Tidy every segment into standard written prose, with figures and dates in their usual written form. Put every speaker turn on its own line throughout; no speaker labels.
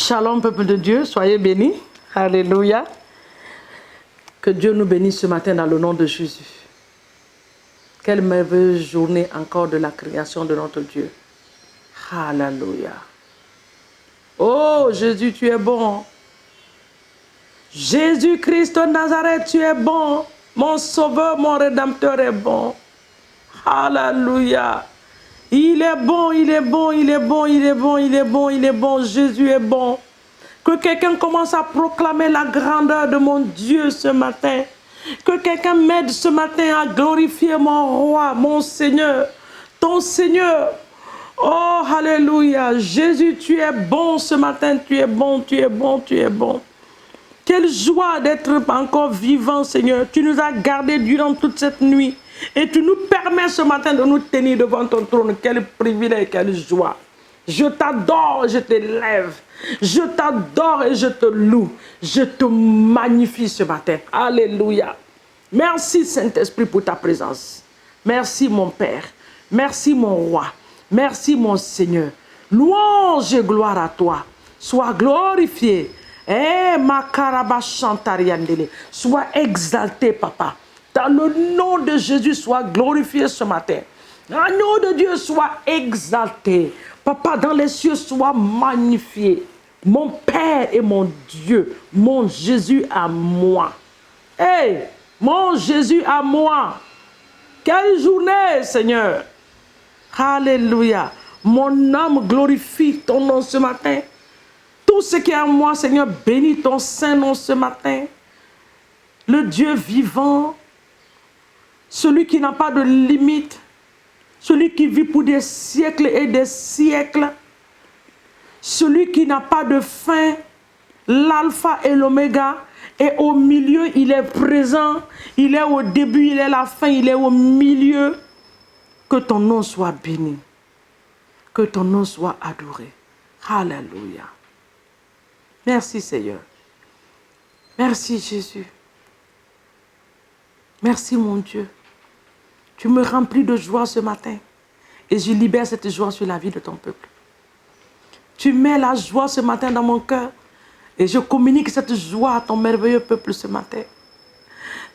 Shalom, peuple de Dieu, soyez bénis. Alléluia. Que Dieu nous bénisse ce matin dans le nom de Jésus. Quelle merveilleuse journée encore de la création de notre Dieu. Alléluia. Oh Jésus, tu es bon. Jésus-Christ de Nazareth, tu es bon. Mon sauveur, mon rédempteur est bon. Alléluia. Il est bon, il est bon, il est bon, il est bon, il est bon, il est bon. Jésus est bon. Que quelqu'un commence à proclamer la grandeur de mon Dieu ce matin. Que quelqu'un m'aide ce matin à glorifier mon roi, mon Seigneur, ton Seigneur. Oh, alléluia. Jésus, tu es bon ce matin. Tu es bon, tu es bon, tu es bon. Quelle joie d'être encore vivant, Seigneur. Tu nous as gardés durant toute cette nuit. Et tu nous permets ce matin de nous tenir devant ton trône. Quel privilège, quelle joie. Je t'adore, je t'élève. Je t'adore et je te loue. Je te magnifie ce matin. Alléluia. Merci Saint-Esprit pour ta présence. Merci mon Père. Merci mon Roi. Merci mon Seigneur. Louange et gloire à toi. Sois glorifié. Sois exalté, Papa. Dans le nom de Jésus, sois glorifié ce matin. Dans le nom de Dieu, sois exalté. Papa, dans les cieux, sois magnifié. Mon Père et mon Dieu, mon Jésus à moi. Hey, mon Jésus à moi. Quelle journée, Seigneur. Alléluia. Mon âme glorifie ton nom ce matin. Tout ce qui est en moi, Seigneur, bénis ton saint nom ce matin. Le Dieu vivant, celui qui n'a pas de limite, celui qui vit pour des siècles et des siècles, celui qui n'a pas de fin, l'alpha et l'oméga, et au milieu, il est présent, il est au début, il est la fin, il est au milieu. Que ton nom soit béni, que ton nom soit adoré. Alléluia. Merci Seigneur. Merci Jésus. Merci mon Dieu. Tu me remplis de joie ce matin et je libère cette joie sur la vie de ton peuple. Tu mets la joie ce matin dans mon cœur et je communique cette joie à ton merveilleux peuple ce matin.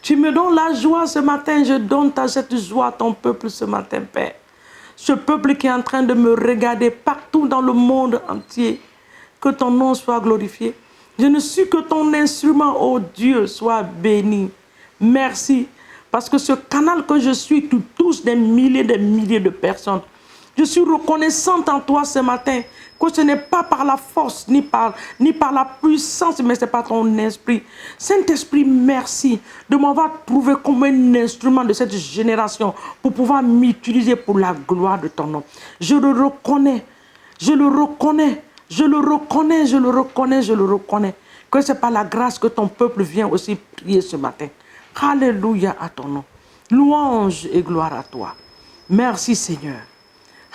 Tu me donnes la joie ce matin, je donne cette joie à ton peuple ce matin, Père. Ce peuple qui est en train de me regarder partout dans le monde entier. Que ton nom soit glorifié. Je ne suis que ton instrument, oh Dieu, sois béni. Merci. Parce que ce canal que je suis, tu touches des milliers de personnes. Je suis reconnaissante en toi ce matin que ce n'est pas par la force ni par la puissance, mais c'est par ton esprit. Saint-Esprit, merci de m'avoir trouvé comme un instrument de cette génération pour pouvoir m'utiliser pour la gloire de ton nom. Je le reconnais, je le reconnais, je le reconnais, je le reconnais, je le reconnais. Que c'est par la grâce que ton peuple vient aussi prier ce matin. Alléluia à ton nom. Louange et gloire à toi. Merci Seigneur.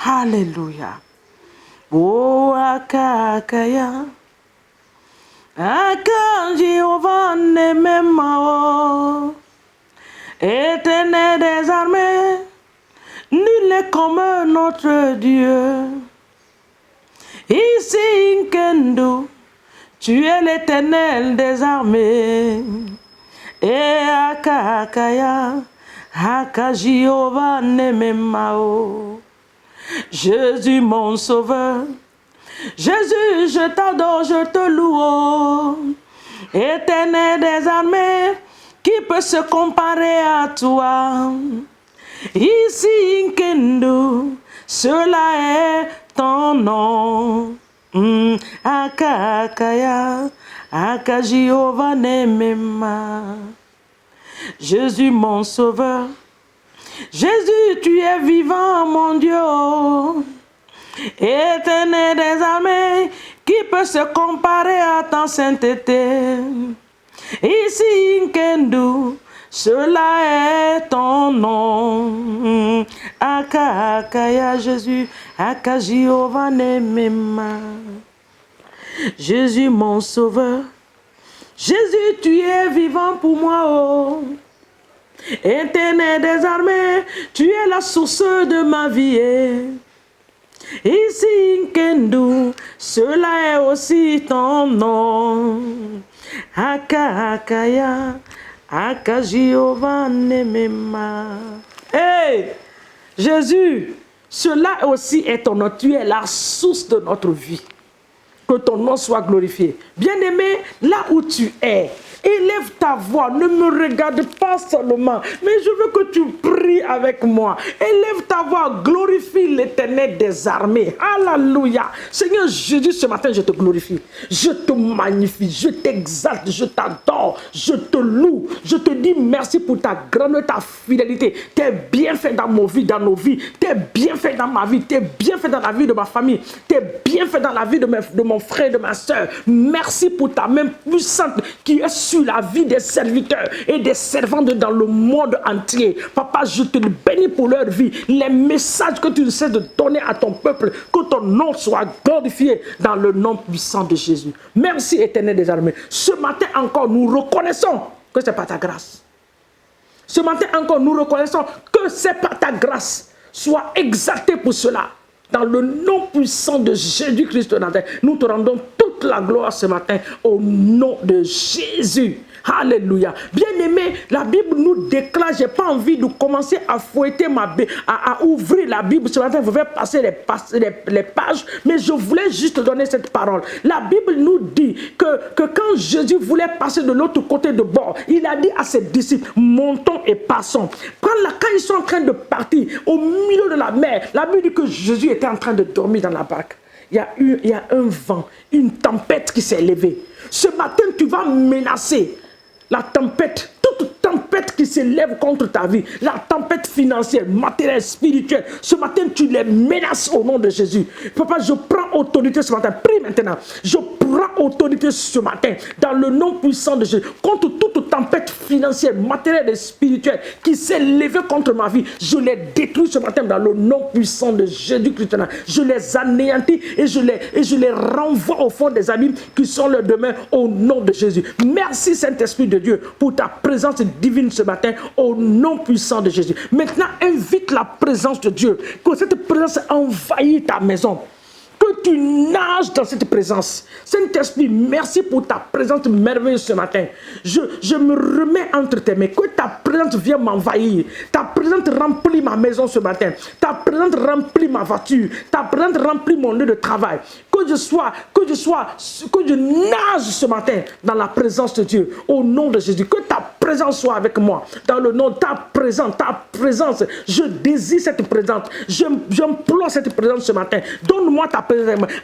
Alléluia. Oh, akakaya. Akanji ovane memao. Éternel des armées. Nul n'est comme notre Dieu. Ici Nkendo. Tu es l'éternel des armées. Et akakaya. Akajihova nememao. Jésus mon sauveur, Jésus je t'adore, je te loue, éternel des armées, qui peut se comparer à toi? Ici Nkendo, cela est ton nom. Akakaya, Akajihova nemema. Jésus mon sauveur, Jésus, tu es vivant, mon Dieu. Éternel des armées, qui peut se comparer à ta sainteté? Ici, Nkendo, cela est ton nom. Akakaya, Jésus, Akajihova nemema. Jésus, mon sauveur, Jésus, tu es vivant pour moi, oh. Éternel des armées, tu es la source de ma vie. Ici Nkendo, cela est aussi ton nom. Akaya, Akajihova Nemema. Hey, Jésus, cela aussi est ton nom. Tu es la source de notre vie. Que ton nom soit glorifié. Bien-aimé, là où tu es, élève ta voix, ne me regarde pas seulement, mais je veux que tu pries avec moi. Élève ta voix, glorifie l'Éternel des armées. Alléluia. Seigneur Jésus, ce matin, je te glorifie. Je te magnifie, je t'exalte, je t'adore, je te loue. Je te dis merci pour ta grandeur, ta fidélité. Tes bienfaits dans nos vies, tes bienfaits dans ma vie, tes bienfaits dans la vie de ma famille, tes bienfaits dans la vie de mon frère, de ma soeur. Merci pour ta main puissante qui est sur la vie des serviteurs et des servantes dans le monde entier. Papa, je te bénis pour leur vie. Les messages que tu essaies de donner à ton peuple, que ton nom soit glorifié dans le nom puissant de Jésus. Merci, Éternel des armées. Ce matin encore, nous reconnaissons que ce n'est pas ta grâce. Ce matin encore, nous reconnaissons que ce n'est pas ta grâce. Sois exalté pour cela. Dans le nom puissant de Jésus-Christ de Nazareth, nous te rendons toute la gloire ce matin au nom de Jésus. Alléluia. Bien-aimé, la Bible nous déclare, je n'ai pas envie de commencer à fouetter à ouvrir la Bible ce matin, vous pouvez passer les pages, mais je voulais juste donner cette parole. La Bible nous dit que quand Jésus voulait passer de l'autre côté de bord, il a dit à ses disciples, montons et passons. Quand ils sont en train de partir, au milieu de la mer, la Bible dit que Jésus était en train de dormir dans la barque. Il y a un vent, une tempête qui s'est levée. Ce matin, tu vas menacer la tempête, toute tempête qui s'élève contre ta vie, la tempête financière, matérielle, spirituelle. Ce matin, tu les menaces au nom de Jésus. Papa, je prends autorité ce matin. Prie maintenant. Je prends autorité ce matin dans le nom puissant de Jésus. Contre toute tempête financière, matérielle et spirituelle qui s'est levée contre ma vie, je les détruis ce matin dans le nom puissant de Jésus-Christ. Je les anéantis et je les renvoie au fond des abîmes qui sont leurs demeures au nom de Jésus. Merci Saint-Esprit de Dieu pour ta présence divine ce matin au nom puissant de Jésus. Maintenant, invite la présence de Dieu, que cette présence envahisse ta maison. Que tu nages dans cette présence. Saint-Esprit, merci pour ta présence merveilleuse ce matin. Je me remets entre tes mains. Que ta présence vienne m'envahir. Ta présence remplit ma maison ce matin. Ta présence remplit ma voiture. Ta présence remplit mon lieu de travail. Que je nage ce matin dans la présence de Dieu. Au nom de Jésus. Que ta présence soit avec moi. Dans le nom de ta présence. Je désire cette présence. J'implore cette présence ce matin. Donne-moi ta présence.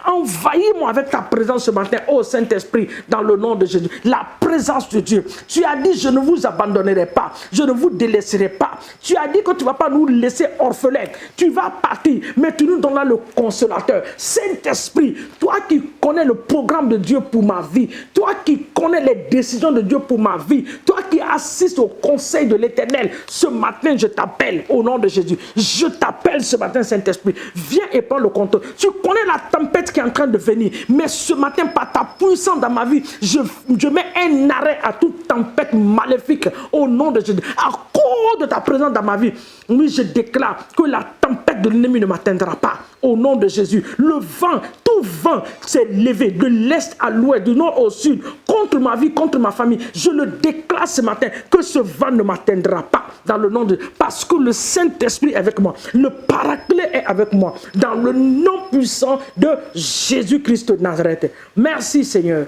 Envahis-moi avec ta présence ce matin, ô Saint-Esprit, dans le nom de Jésus. La présence de Dieu. Tu as dit, je ne vous abandonnerai pas. Je ne vous délaisserai pas. Tu as dit que tu ne vas pas nous laisser orphelins. Tu vas partir, mais tu nous donneras le consolateur. Saint-Esprit, toi qui connais le programme de Dieu pour ma vie, toi qui connais les décisions de Dieu pour ma vie, toi qui assistes au conseil de l'Éternel, ce matin, je t'appelle au nom de Jésus. Je t'appelle ce matin, Saint-Esprit. Viens et prends le contrôle. Tu connais la tempête qui est en train de venir, mais ce matin, par ta puissance dans ma vie, je mets un arrêt à toute tempête maléfique au nom de Jésus. À cause de ta présence dans ma vie, oui, je déclare que la tempête de l'ennemi ne m'atteindra pas au nom de Jésus. Le vent, tout vent s'est levé de l'est à l'ouest, du nord au sud, contre ma vie, contre ma famille. Je le déclare ce matin que ce vent ne m'atteindra pas dans le nom de Jésus, parce que le Saint-Esprit est avec moi, le Paraclet est avec moi, dans le nom puissant de Jésus-Christ de Nazareth. Merci Seigneur.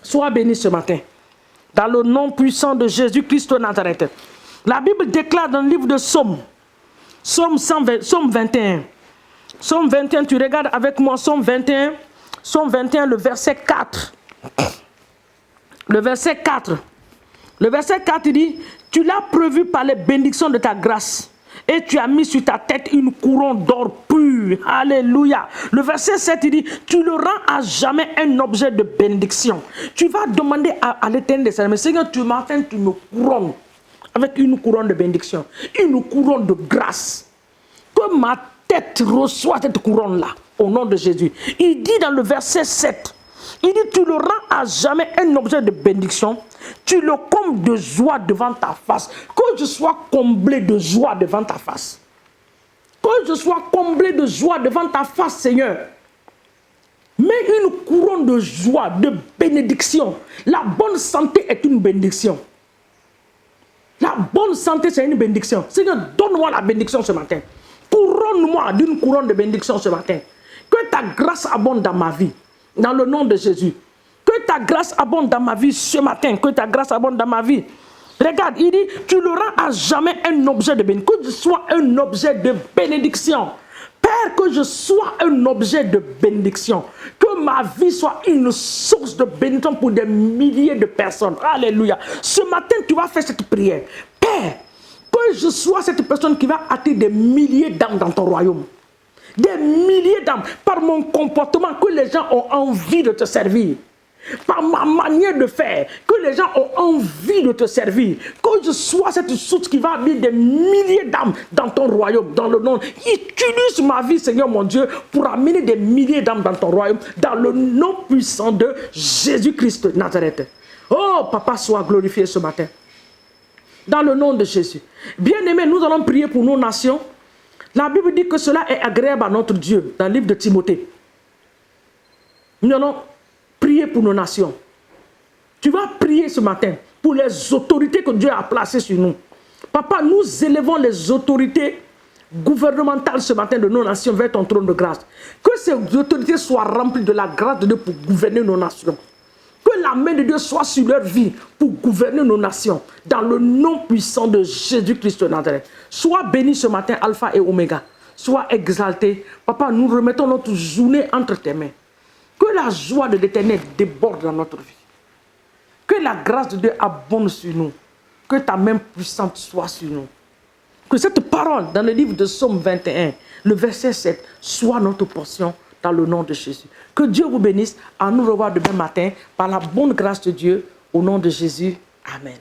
Sois béni ce matin. Dans le nom puissant de Jésus-Christ de Nazareth. La Bible déclare dans le livre de Psaume 21. Psaume 21, tu regardes avec moi Psaume 21, le verset 4. Le verset 4. Le verset 4, il dit, tu l'as prévu par les bénédictions de ta grâce. Et tu as mis sur ta tête une couronne d'or pur. Alléluia. Le verset 7, il dit, tu le rends à jamais un objet de bénédiction. Tu vas demander à l'Éternel des armées, Seigneur, tu me couronnes avec une couronne de bénédiction, une couronne de grâce. Que ma tête reçoit cette couronne-là, au nom de Jésus. Il dit dans le verset 7, il dit, tu le rends à jamais un objet de bénédiction, tu le combles de joie devant ta face. Que je sois comblé de joie devant ta face. Que je sois comblé de joie devant ta face, Seigneur. Mets une couronne de joie, de bénédiction. La bonne santé est une bénédiction. La bonne santé, c'est une bénédiction. Seigneur, donne-moi la bénédiction ce matin. Couronne-moi d'une couronne de bénédiction ce matin. Que ta grâce abonde dans ma vie. Dans le nom de Jésus. Que ta grâce abonde dans ma vie ce matin. Que ta grâce abonde dans ma vie. Regarde, il dit, tu le rends à jamais un objet de bénédiction. Que je sois un objet de bénédiction. Père, que je sois un objet de bénédiction. Que ma vie soit une source de bénédiction pour des milliers de personnes. Alléluia. Ce matin, tu vas faire cette prière. Père, que je sois cette personne qui va attirer des milliers d'âmes dans ton royaume. Des milliers d'âmes. Par mon comportement, que les gens ont envie de te servir. Par ma manière de faire, que les gens ont envie de te servir. Que je sois cette source qui va amener des milliers d'âmes dans ton royaume, dans le nom. Utilise ma vie, Seigneur mon Dieu, pour amener des milliers d'âmes dans ton royaume, dans le nom puissant de Jésus-Christ de Nazareth. Oh, Papa, sois glorifié ce matin. Dans le nom de Jésus. Bien-aimés, nous allons prier pour nos nations. La Bible dit que cela est agréable à notre Dieu, dans le livre de Timothée. Nous allons prier pour nos nations. Tu vas prier ce matin pour les autorités que Dieu a placées sur nous. Papa, nous élevons les autorités gouvernementales ce matin de nos nations vers ton trône de grâce. Que ces autorités soient remplies de la grâce de Dieu pour gouverner nos nations. Que la main de Dieu soit sur leur vie pour gouverner nos nations. Dans le nom puissant de Jésus-Christ de Nazareth. Sois béni ce matin, Alpha et Oméga. Sois exalté. Papa, nous remettons notre journée entre tes mains. Que la joie de l'Éternel déborde dans notre vie. Que la grâce de Dieu abonde sur nous. Que ta main puissante soit sur nous. Que cette parole dans le livre de Psaume 21, le verset 7, soit notre portion dans le nom de Jésus. Que Dieu vous bénisse. À nous revoir demain matin par la bonne grâce de Dieu. Au nom de Jésus. Amen.